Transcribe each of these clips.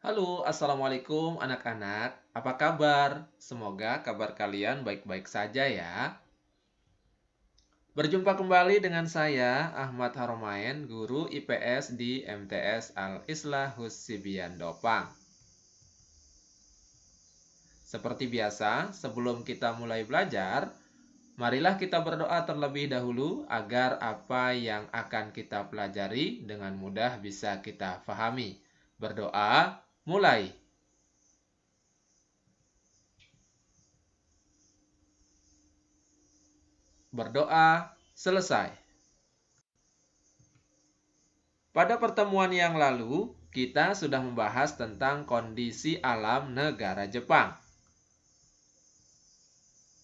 Halo, Assalamualaikum anak-anak. Apa kabar? Semoga kabar kalian baik-baik saja ya. Berjumpa kembali dengan saya, Ahmad Haromain, guru IPS di MTS Al-Islah Husibian Dopang. Seperti biasa, sebelum kita mulai belajar, marilah kita berdoa terlebih dahulu agar apa yang akan kita pelajari dengan mudah bisa kita fahami. Berdoa, mulai. Berdoa, selesai. Pada pertemuan yang lalu, kita sudah membahas tentang kondisi alam negara Jepang.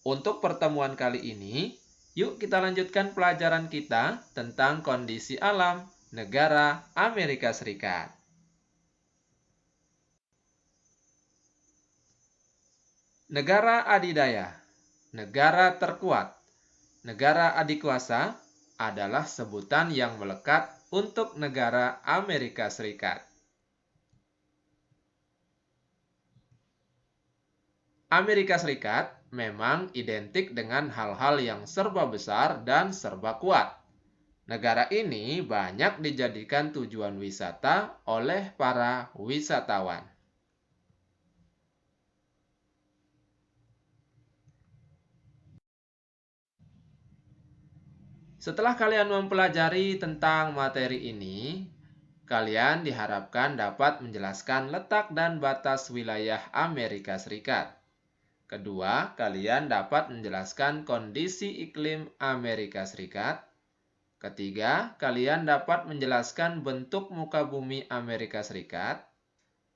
Untuk pertemuan kali ini, yuk kita lanjutkan pelajaran kita tentang kondisi alam negara Amerika Serikat. Negara adidaya, negara terkuat, negara adikuasa adalah sebutan yang melekat untuk negara Amerika Serikat. Amerika Serikat memang identik dengan hal-hal yang serba besar dan serba kuat. Negara ini banyak dijadikan tujuan wisata oleh para wisatawan. Setelah kalian mempelajari tentang materi ini, kalian diharapkan dapat menjelaskan letak dan batas wilayah Amerika Serikat. Kedua, kalian dapat menjelaskan kondisi iklim Amerika Serikat. Ketiga, kalian dapat menjelaskan bentuk muka bumi Amerika Serikat.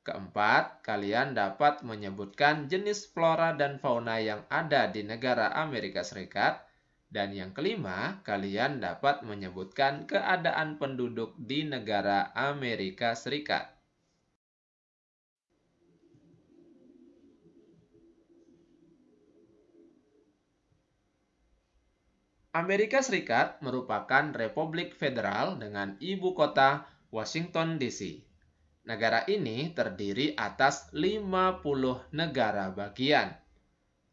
Keempat, kalian dapat menyebutkan jenis flora dan fauna yang ada di negara Amerika Serikat. Dan yang kelima, kalian dapat menyebutkan keadaan penduduk di negara Amerika Serikat. Amerika Serikat merupakan republik federal dengan ibu kota Washington DC. Negara ini terdiri atas 50 negara bagian.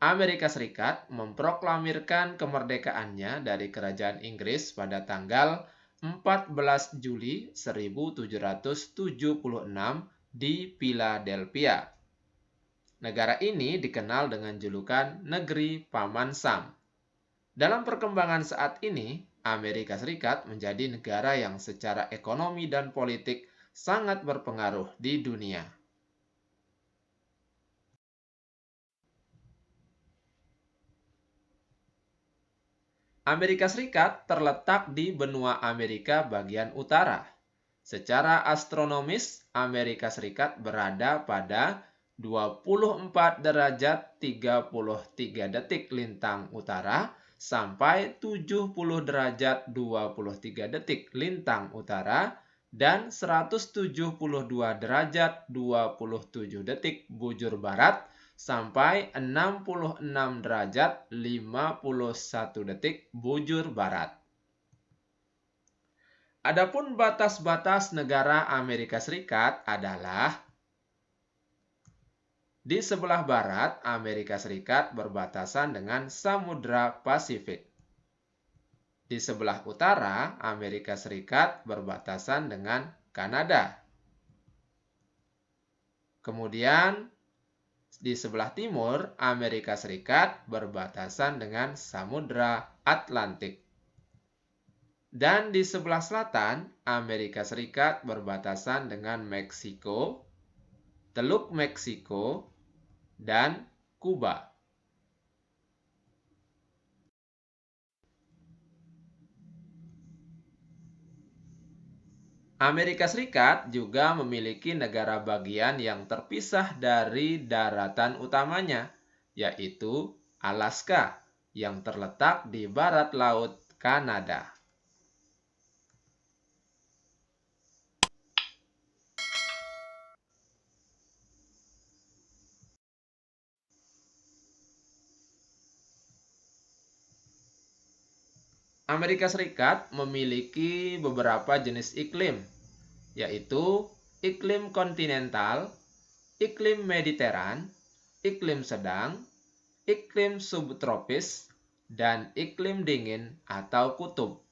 Amerika Serikat memproklamirkan kemerdekaannya dari Kerajaan Inggris pada tanggal 14 Juli 1776 di Philadelphia. Negara ini dikenal dengan julukan Negeri Paman Sam. Dalam perkembangan saat ini, Amerika Serikat menjadi negara yang secara ekonomi dan politik sangat berpengaruh di dunia. Amerika Serikat terletak di benua Amerika bagian utara. Secara astronomis, Amerika Serikat berada pada 24 derajat 33 detik lintang utara sampai 70 derajat 23 detik lintang utara dan 172 derajat 27 detik bujur barat sampai 66 derajat 51 detik bujur barat. Adapun batas-batas negara Amerika Serikat adalah di sebelah barat, Amerika Serikat berbatasan dengan Samudra Pasifik. Di sebelah utara, Amerika Serikat berbatasan dengan Kanada. Kemudian, di sebelah timur, Amerika Serikat berbatasan dengan Samudra Atlantik. Dan di sebelah selatan, Amerika Serikat berbatasan dengan Meksiko, Teluk Meksiko, dan Kuba. Amerika Serikat juga memiliki negara bagian yang terpisah dari daratan utamanya, yaitu Alaska, yang terletak di barat laut Kanada. Amerika Serikat memiliki beberapa jenis iklim, yaitu iklim kontinental, iklim Mediteran, iklim sedang, iklim subtropis, dan iklim dingin atau kutub.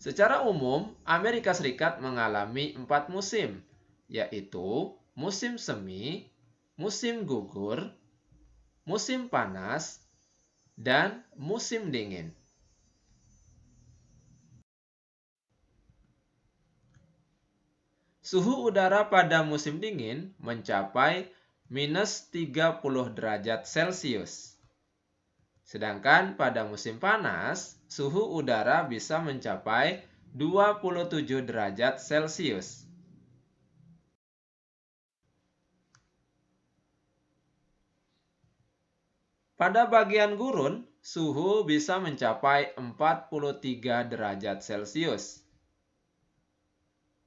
Secara umum, Amerika Serikat mengalami 4 musim, yaitu musim semi, musim gugur, musim panas, dan musim dingin. Suhu udara pada musim dingin mencapai minus 30 derajat Celcius. Sedangkan pada musim panas, suhu udara bisa mencapai 27 derajat Celcius. Pada bagian gurun, suhu bisa mencapai 43 derajat Celcius.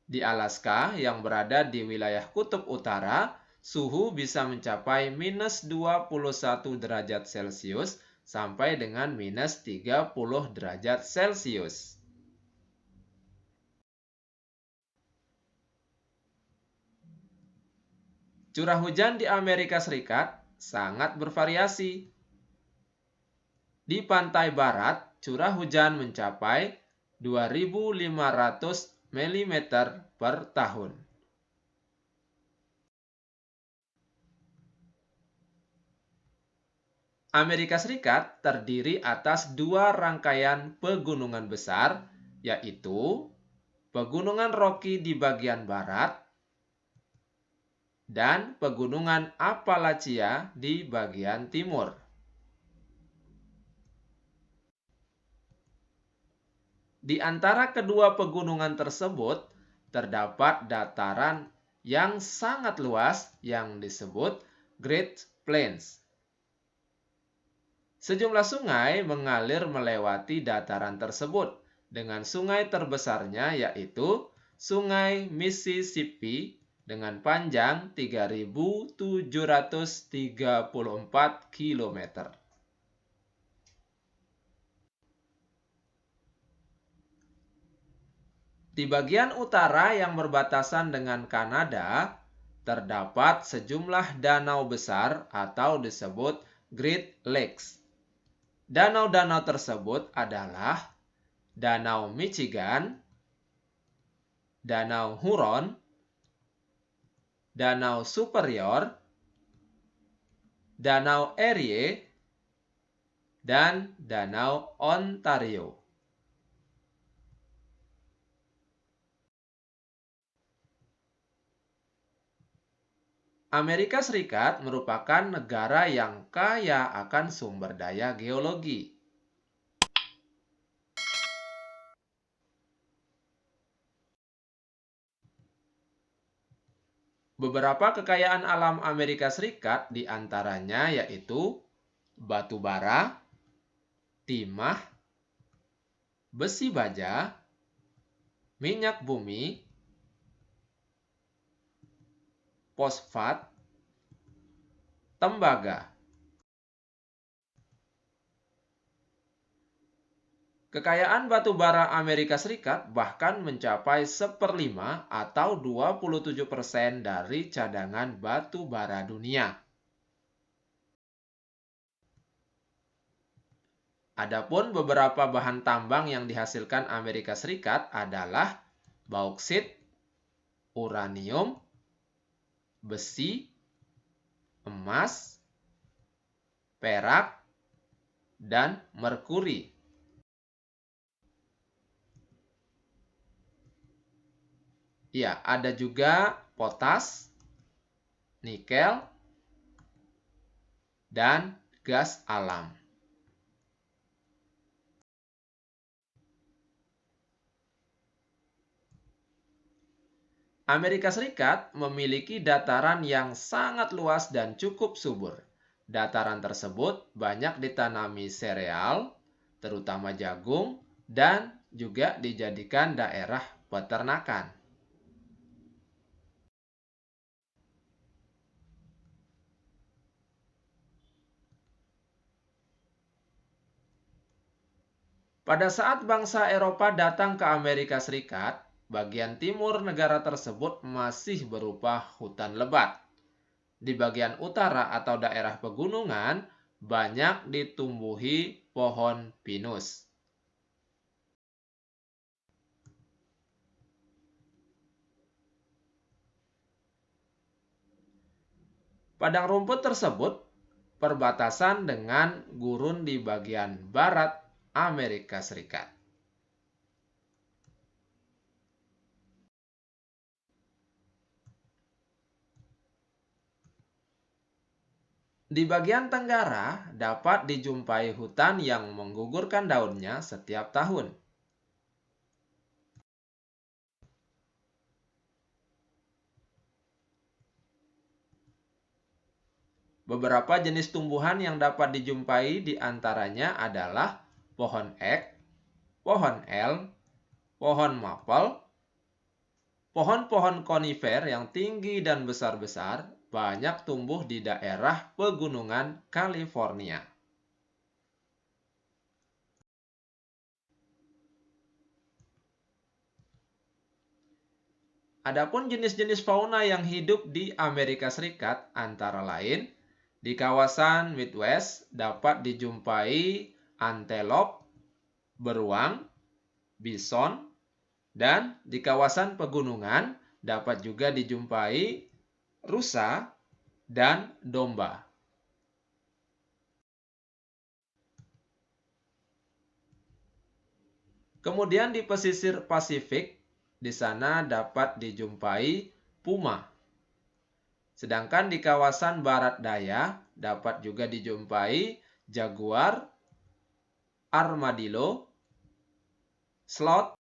Di Alaska yang berada di wilayah kutub utara, suhu bisa mencapai minus 21 derajat Celcius sampai dengan minus 30 derajat Celcius. Curah hujan di Amerika Serikat sangat bervariasi. Di pantai barat, curah hujan mencapai 2.500 mm per tahun. Amerika Serikat terdiri atas dua rangkaian pegunungan besar, yaitu Pegunungan Rocky di bagian barat dan Pegunungan Appalachia di bagian timur. Di antara kedua pegunungan tersebut, terdapat dataran yang sangat luas yang disebut Great Plains. Sejumlah sungai mengalir melewati dataran tersebut, dengan sungai terbesarnya yaitu Sungai Mississippi dengan panjang 3.734 km. Di bagian utara yang berbatasan dengan Kanada, terdapat sejumlah danau besar atau disebut Great Lakes. Danau-danau tersebut adalah Danau Michigan, Danau Huron, Danau Superior, Danau Erie, dan Danau Ontario. Amerika Serikat merupakan negara yang kaya akan sumber daya geologi. Beberapa kekayaan alam Amerika Serikat diantaranya yaitu batu bara, timah, besi baja, minyak bumi, fosfat, tembaga. Kekayaan batu bara Amerika Serikat bahkan mencapai 1/5 atau 27% dari cadangan batu bara dunia. Adapun beberapa bahan tambang yang dihasilkan Amerika Serikat adalah bauksit, uranium, besi, emas, perak, dan merkuri. Ya, ada juga potas, nikel, dan gas alam. Amerika Serikat memiliki dataran yang sangat luas dan cukup subur. Dataran tersebut banyak ditanami sereal, terutama jagung, dan juga dijadikan daerah peternakan. Pada saat bangsa Eropa datang ke Amerika Serikat, bagian timur negara tersebut masih berupa hutan lebat. Di bagian utara atau daerah pegunungan banyak ditumbuhi pohon pinus. Padang rumput tersebut perbatasan dengan gurun di bagian barat Amerika Serikat. Di bagian tenggara dapat dijumpai hutan yang menggugurkan daunnya setiap tahun. Beberapa jenis tumbuhan yang dapat dijumpai di antaranya adalah pohon ek, pohon elm, pohon maple, pohon-pohon konifer yang tinggi dan besar-besar banyak tumbuh di daerah pegunungan California. Adapun jenis-jenis fauna yang hidup di Amerika Serikat antara lain, di kawasan Midwest dapat dijumpai antelope, beruang, bison, dan di kawasan pegunungan dapat juga dijumpai rusa dan domba. Kemudian di pesisir Pasifik, di sana dapat dijumpai puma. Sedangkan di kawasan barat daya dapat juga dijumpai jaguar, armadillo, sloth,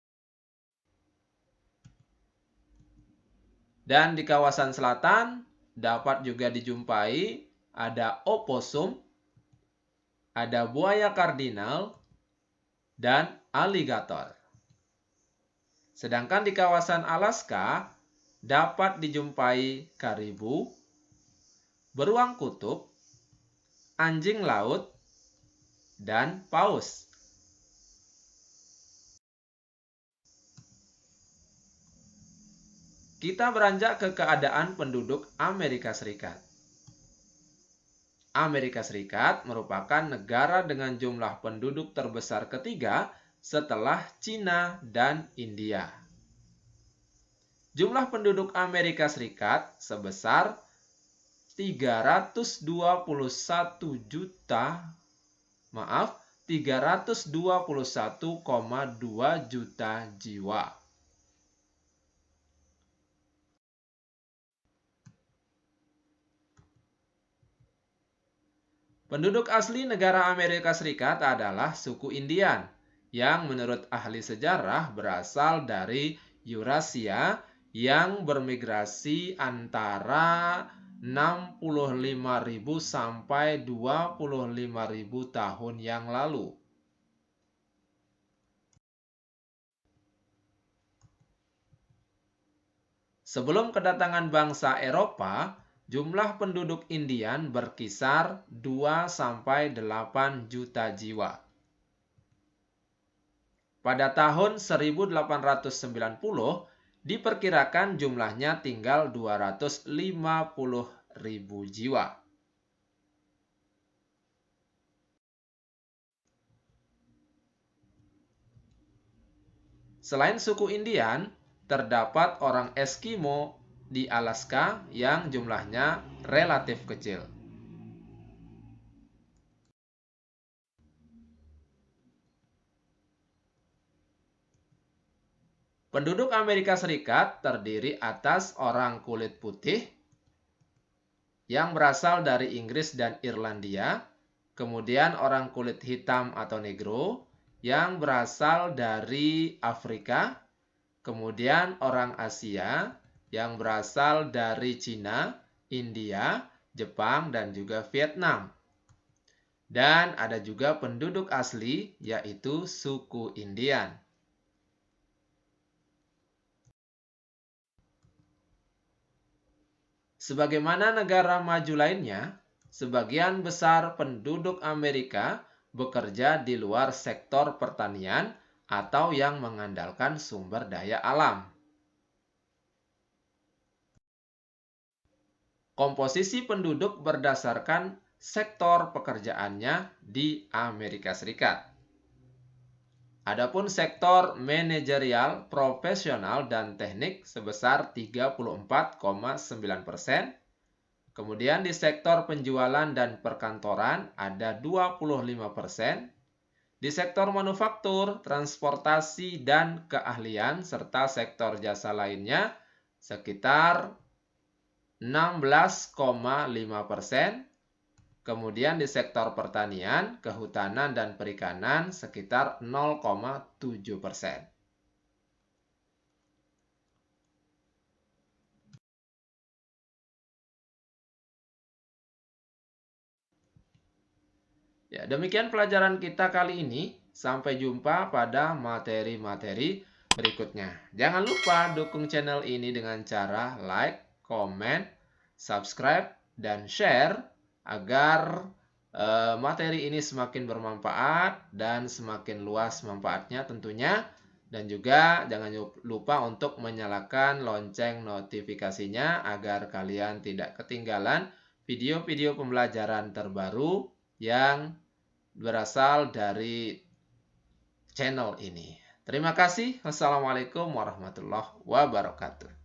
dan di kawasan selatan dapat juga dijumpai ada opossum, ada buaya kardinal, dan aligator. Sedangkan di kawasan Alaska dapat dijumpai karibu, beruang kutub, anjing laut, dan paus. Kita beranjak ke keadaan penduduk Amerika Serikat. Amerika Serikat merupakan negara dengan jumlah penduduk terbesar ketiga setelah Cina dan India. Jumlah penduduk Amerika Serikat sebesar 321,2 juta jiwa. Penduduk asli negara Amerika Serikat adalah suku Indian, yang menurut ahli sejarah berasal dari Eurasia yang bermigrasi antara 65.000 sampai 25.000 tahun yang lalu. Sebelum kedatangan bangsa Eropa, jumlah penduduk Indian berkisar 2-8 juta jiwa. Pada tahun 1890, diperkirakan jumlahnya tinggal 250.000 jiwa. Selain suku Indian, terdapat orang Eskimo di Alaska yang jumlahnya relatif kecil. Penduduk Amerika Serikat terdiri atas orang kulit putih yang berasal dari Inggris dan Irlandia, kemudian orang kulit hitam atau negro yang berasal dari Afrika, kemudian orang Asia yang berasal dari Cina, India, Jepang, dan juga Vietnam. Dan ada juga penduduk asli, yaitu suku Indian. Sebagaimana negara maju lainnya, sebagian besar penduduk Amerika bekerja di luar sektor pertanian atau yang mengandalkan sumber daya alam. komposisi penduduk berdasarkan sektor pekerjaannya di Amerika Serikat. Adapun sektor manajerial, profesional, dan teknik sebesar 34,9%. Kemudian di sektor penjualan dan perkantoran ada 25%. Di sektor manufaktur, transportasi, dan keahlian, serta sektor jasa lainnya sekitar 16,5%. Kemudian di sektor pertanian, kehutanan, dan perikanan sekitar 0,7%. Ya, demikian pelajaran kita kali ini. Sampai jumpa pada materi-materi berikutnya. Jangan lupa dukung channel ini dengan cara like, comment, subscribe, dan share agar materi ini semakin bermanfaat dan semakin luas manfaatnya tentunya. Dan juga jangan lupa untuk menyalakan lonceng notifikasinya agar kalian tidak ketinggalan video-video pembelajaran terbaru yang berasal dari channel ini. Terima kasih. Wassalamualaikum warahmatullahi wabarakatuh.